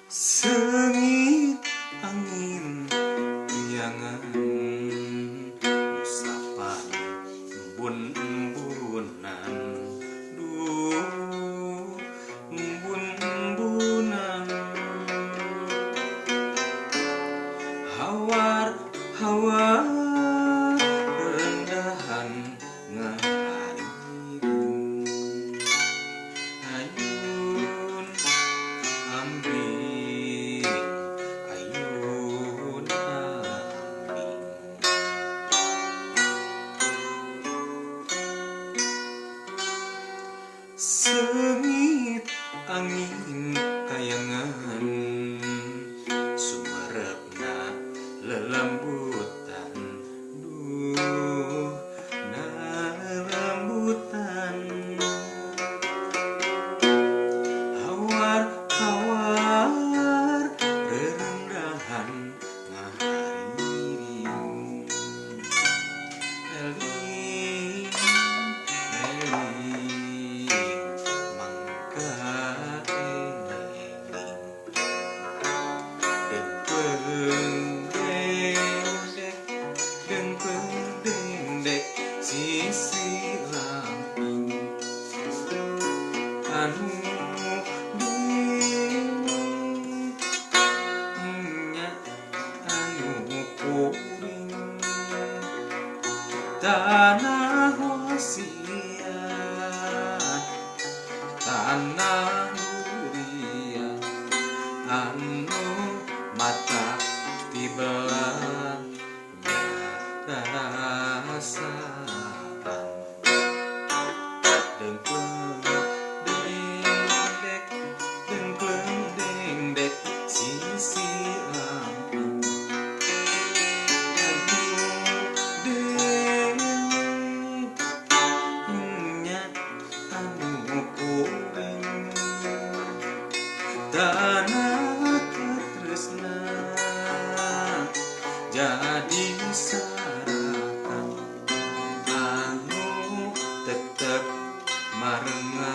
Sengit angin piangan usapan embun-embunan, duh embun-embunan, hawar-hawar rendahan ngahariring, ayun ambing ayun ambing. Sengit angin kayangan sumarepna lelembutan, duh na lelembutan, hawar-hawar rerendahan ngahariring, eling eling mangka eling, dengpeung dengdek sisi lamping, anu nya anu kuring, tanah wasiat tanah durian, anu mata tibelah rasaan, dengkleng dengdek dengkleng dengdek sisi lamping, aduh dewe nya anu kuring, tanah katresna jadi sarakan, anu tetep marengan